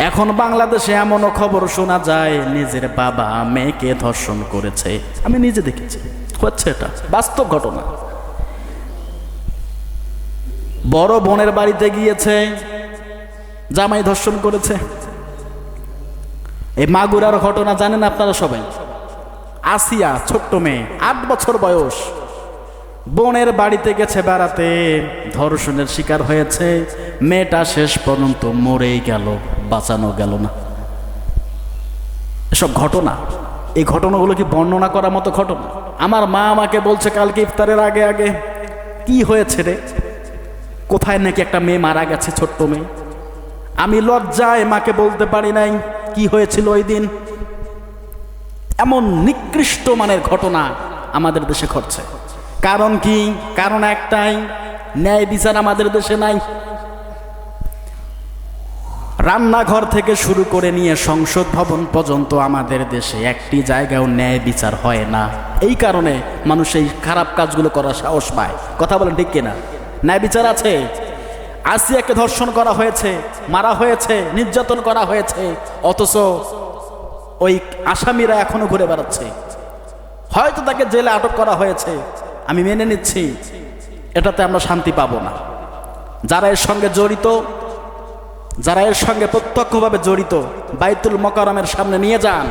এখন বাংলাদেশে এমনও খবর শোনা যায় নিজের বাবা মেয়েকে ধর্ষণ করেছে। আমি নিজে দেখেছি, হচ্ছে এটা বাস্তব ঘটনা। বড় বোনের বাড়িতে গিয়েছে, জামাই ধর্ষণ করেছে। এই মাগুরার ঘটনা জানেন আপনারা সবাই। আসিয়া ছোট্ট মেয়ে, 8 বছর বয়স, বোনের বাড়িতে গেছে বেড়াতে, ধর্ষণের শিকার হয়েছে। মেয়েটা শেষ পর্যন্ত মরেই গেল, বাঁচানো গেল না। এসব ঘটনা, এই ঘটনাগুলো কি বর্ণনা করার মতো ঘটনা? আমার মা আমাকে বলছে কালকে ইফতারের আগে আগে, কি হয়েছে রে, কোথায় নাকি একটা মেয়ে মারা গেছে, ছোট্ট মেয়ে। আমি লজ্জায় মাকে বলতে পারি নাই কি হয়েছিল ওই দিন। এমন নিকৃষ্ট মানের ঘটনা আমাদের দেশে ঘটছে। কারণ কি? কারণ একটাই, ন্যায় বিচার আমাদের দেশে নাই। রান্নাঘর থেকে শুরু করে নিয়ে সংসদ ভবন পর্যন্ত আমাদের দেশে একটি জায়গাও ন্যায় বিচার হয় না। এই কারণে মানুষ এই খারাপ কাজগুলো করার সাহস পায়। কথা বলেন ঠিক কিনা? ন্যায় বিচার আছে? আসিয়াকে ধর্ষণ করা হয়েছে, মারা হয়েছে, নির্যাতন করা হয়েছে, অথচ ওই আসামিরা এখনো ঘুরে বেড়াচ্ছে। হয়তো তাকে জেলে আটক করা হয়েছে, আমি মেনে নিচ্ছি, এটাতে আমরা শান্তি পাবো না। যারা এর সঙ্গে জড়িত, যারা এর সঙ্গে প্রত্যক্ষভাবে জড়িত, বাইতুল মোকাররমের সামনে নিয়ে যান,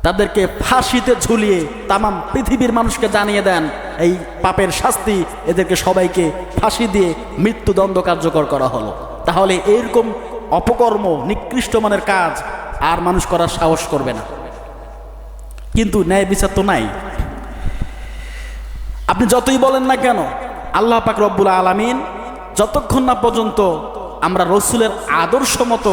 তাদেরকে ফাঁসিতে ঝুলিয়ে তামাম পৃথিবীর মানুষকে জানিয়ে দেন এই পাপের শাস্তি, এদেরকে সবাইকে ফাঁসি দিয়ে মৃত্যুদণ্ড কার্যকর করা হলো। তাহলে এইরকম অপকর্ম, নিকৃষ্ট মানের কাজ আর মানুষ করার সাহস করবে না। কিন্তু ন্যায় বিচার তো নাই। আপনি যতই বলেন না কেন, আল্লাহ পাক রব্বুল আলামিন যতক্ষণ না পর্যন্ত আমরা রসুলের আদর্শ মতো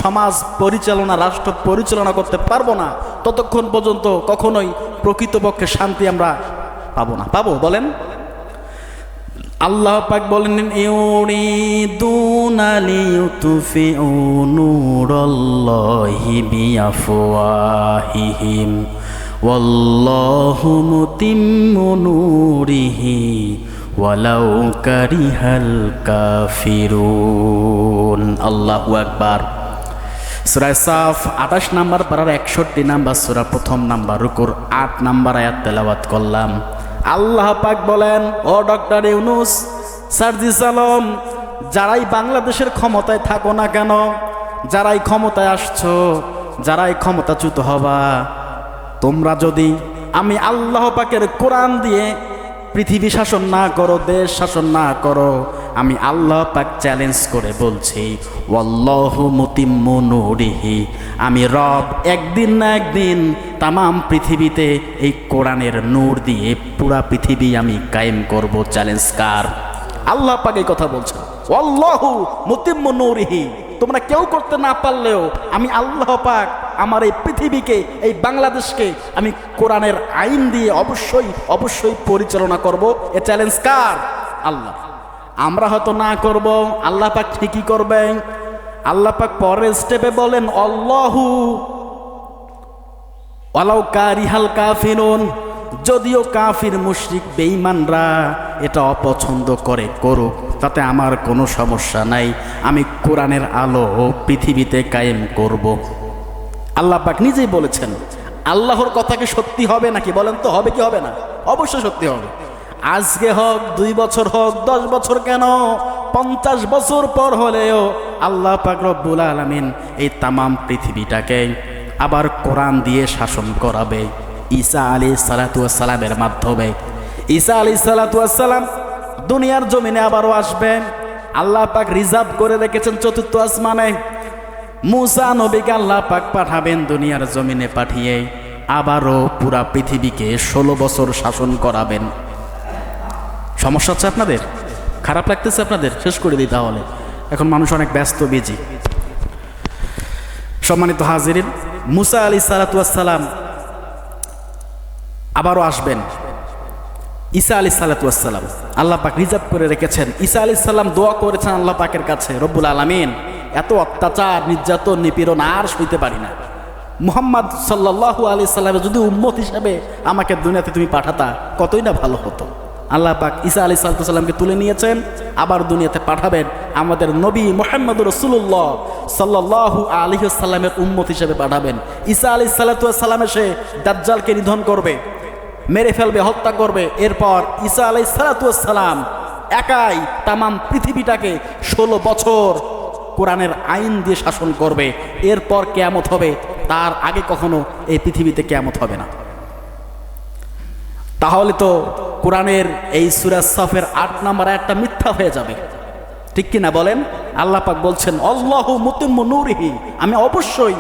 সমাজ পরিচালনা, রাষ্ট্র পরিচালনা করতে পারবো না, ততক্ষণ পর্যন্ত কখনোই প্রকৃতপক্ষে শান্তি আমরা পাবো না। পাবো বলেন? আল্লাহ পাক বলেন, ইউরিদুনা লিইউতফিউ নূরাল্লাহি বিআফওয়াহিহিম ওয়াল্লাহু মুতিম্মু নূরিহি ওয়ালাউ কারিহাল কাফিরুন। আল্লাহু আকবার। সূরা সাফ 28 নম্বর পারার 61 নম্বর সূরা, 1 নম্বর রুকুর 8 নম্বর আয়াত তেলাওয়াত করলাম। আল্লাহ পাক বলেন, ও ডক্টর ইউনুস, সার্জিস আলম, যারাই বাংলাদেশের ক্ষমতায় থাকো না কেন, যারাই ক্ষমতায় আসছো, যারাই ক্ষমতাচ্যুত হবা, তোমরা যদি আমি আল্লাহ পাকের কোরআন দিয়ে পৃথিবী শাসন না করো, দেশ শাসন না করো, আমি আল্লাহ পাক চ্যালেঞ্জ করে বলছি, ওয়াল্লাহু মুতিম্মু নূরিহি, আমি রব একদিন না একদিন তামাম পৃথিবীতে এই কোরআনের নূর দিয়ে পুরা পৃথিবী আমি কায়েম করব। চ্যালেঞ্জ কার? আল্লাহ পাক এই কথা বলছেন, ওয়াল্লাহু মুতিম্মু নূরিহি। তোমরা কেউ করতে না পারলেও আমি আল্লাহ পাক আমার এই পৃথিবীকে, এই বাংলাদেশকে আমি কোরআনের আইন দিয়ে অবশ্যই অবশ্যই পরিচালনা করব। এ চ্যালেঞ্জ কার? আল্লাহ। আমরা হয়তো না করব, আল্লাহ পাক ঠিকই করবেন। আল্লাহ পাক পরের স্টেপে বলেন, আল্লাহু ওয়ালাউ কারিহাল কাফিরুন, যদিও কাফির মুশরিক বেঈমানরা এটা অপছন্দ করে করুক, তাতে আমার কোনো সমস্যা নাই, আমি কোরআনের আলো পৃথিবীতে কায়েম করব। আল্লাহ পাক নিজেই বলেছেন। আল্লাহর কথা কি সত্যি হবে নাকি বলেন তো? হবে কি হবে না? অবশ্যই সত্যি হবে। আজকে হোক, 2 বছর হোক, 10 বছর কেন, 50 বছর পর হলেও আল্লাহ পাক রব্বুল আলামিন এই তামাম পৃথিবীটাকে আবার কোরআন দিয়ে শাসন করাবে ঈসা আলাইহিস সালাতু ওয়াস সালামের মাধ্যমে। ঈসা আলাইহিস সালাতু ওয়াস সালাম দুনিয়ার জমিনে আবারও আসবেন। আল্লাহ পাক রিজার্ভ করে রেখেছেন 4th আসমানে। মুসা নবীকে আল্লাহ পাক পাঠাবেন দুনিয়ার জমিনে, পাঠিয়ে আবারও পুরা পৃথিবীকে 16 বছর শাসন করাবেন। সমস্যা হচ্ছে আপনাদের? খারাপ লাগতেছে আপনাদের? শেষ করে দিই তাহলে, এখন মানুষ অনেক ব্যস্ত, বিজি। সম্মানিত হাজিরিন, মুসা আলাইহিস সালাতু ওয়াস সালাম আবারও আসবেন। ঈসা আলাইহিস সালাতু ওয়াস সালাম আল্লাহ পাক রিজার্ভ করে রেখেছেন। ঈসা আলাইহিস সালাম দোয়া করেছেন আল্লাহ পাকের কাছে, রব্বুল আলামিন, এত অত্যাচার, নির্যাতন, নিপীড়ন আর সইতে পারি না। মুহাম্মদ সাল্লাল্লাহু আলাইহি সাল্লামের যদি উম্মত হিসেবে আমাকে দুনিয়াতে তুমি পাঠাতা, কতই না ভালো হতো। আল্লাহ পাক ঈসা আলাইহিস সালামকে তুলে নিয়েছেন, আবার দুনিয়াতে পাঠাবেন আমাদের নবী মুহাম্মদুর রাসূলুল্লাহ সাল্লাল্লাহু আলাইহি ওয়াসাল্লামের উম্মত হিসেবে পাঠাবেন। ঈসা আলাইহিস সালাতু ওয়াস সালাম এসে দাজ্জালকে নিধন করবে, মেরে ফেলবে, হত্যা করবে। এরপর ঈসা আলাইহিস সালাতু ওয়াস সালাম একাই তামাম পৃথিবীটাকে 16 বছর কোরআনের আইন দিয়ে শাসন করবে। এরপর কিয়ামত হবে, তার আগে কখনো এই পৃথিবীতে কিয়ামত হবে না। তাহলে তো কোরআনের এই সূরা সাফের 8 নম্বর আয়াতটা মিথ্যা হয়ে যাবে, ঠিক কি না বলেন? আল্লাহ পাক বলছেন আল্লাহু মুতিম্মু নূরিহি, আমি অবশ্যই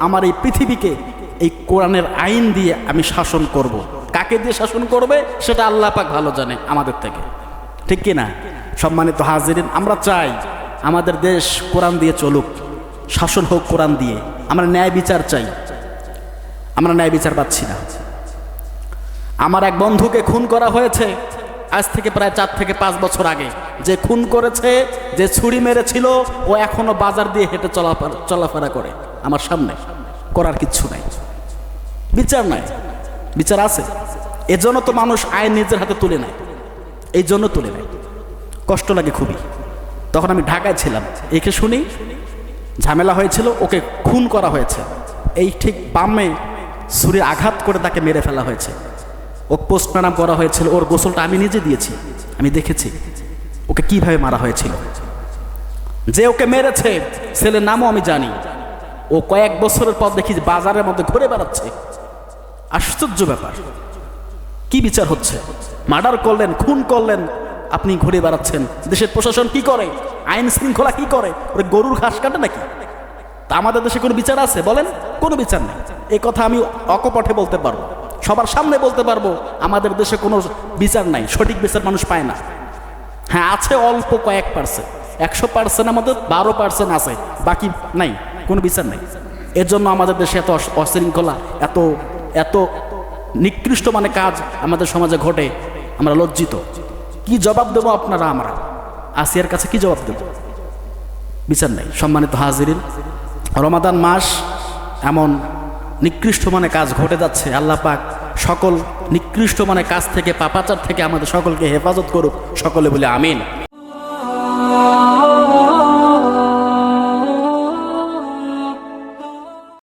আমার এই পৃথিবীকে এই কোরআনের আইন দিয়ে আমি শাসন করব। কাকে দিয়ে শাসন করবে সেটা আল্লাহ পাক ভালো জানে আমাদের থেকে, ঠিক কি না? সম্মানিত হাজিরিন, আমরা চাই আমাদের দেশ কোরআন দিয়ে চলুক, শাসন হোক কোরআন দিয়ে। আমরা ন্যায় বিচার চাই, আমরা ন্যায় বিচার পাচ্ছি না। আমার এক বন্ধুকে খুন করা হয়েছে আজ থেকে প্রায় 4 থেকে 5 বছর আগে। যে খুন করেছে, যে ছুরি মেরেছিল, ও এখনো বাজার দিয়ে হেঁটে চলাফেরা করে আমার সামনে। করার কিচ্ছু নাই, বিচার নাই। বিচার আছে, এজন্য তো মানুষ আইন নিজের হাতে তুলে নেয়, এই জন্য তুলে নেয়। কষ্ট লাগে খুবই। তখন আমি ঢাকায় ছিলাম, একে শুনি ঝামেলা হয়েছিল, ওকে খুন করা হয়েছে। এই ঠিক বামে ছুরির আঘাত করে তাকে মেরে ফেলা হয়েছে। ও পোস্টমর্টম করা হয়েছিল, ওর গোসলটা আমি নিজে দিয়েছি, আমি দেখেছি ওকে কিভাবে মারা হয়েছিল। যে ওকে মেরেছে ছেলের নামও আমি জানি। ও কয়েক বছরের পর দেখি বাজারের মধ্যে ঘুরে বেড়াচ্ছে। আশ্চর্য ব্যাপার, কি বিচার হচ্ছে? মার্ডার করলেন, খুন করলেন, আপনি ঘুরে বেড়াচ্ছেন। দেশের প্রশাসন কি করে? আইন শৃঙ্খলা কি করে? ওরে গরুর ঘাস কাটে নাকি? তা আমাদের দেশে কোনো বিচার আছে বলেন? কোনো বিচার নেই। এই কথা আমি অকপটে বলতে পারবো, সবার সামনে বলতে পারবো, আমাদের দেশে কোনো বিচার নাই, সঠিক বিচার মানুষ পায় না। হ্যাঁ আছে অল্প কয়েক পার্সেন্ট, 100%-এর মধ্যে 12% আছে, বাকি নাই, কোনো বিচার নাই। এর জন্য আমাদের দেশে এত অশৃঙ্খলা, এত এত নিকৃষ্ট মানে কাজ আমাদের সমাজে ঘটে। আমরা লজ্জিত। কি জবাব দেবো আপনারা? আমরা আসিয়ার কাছে কি জবাব দেব? বিচার নাই। সম্মানিত হাজিরিন, রমাদান মাস, এমন নিকৃষ্ট মানে কাজ ঘটে যাচ্ছে। আল্লাহ পাক সকল নিকৃষ্ট মানে কাজ থেকে, পাপাচার থেকে আমাদের সকলকে হেফাজত করুক। সকলে বলে আমিন।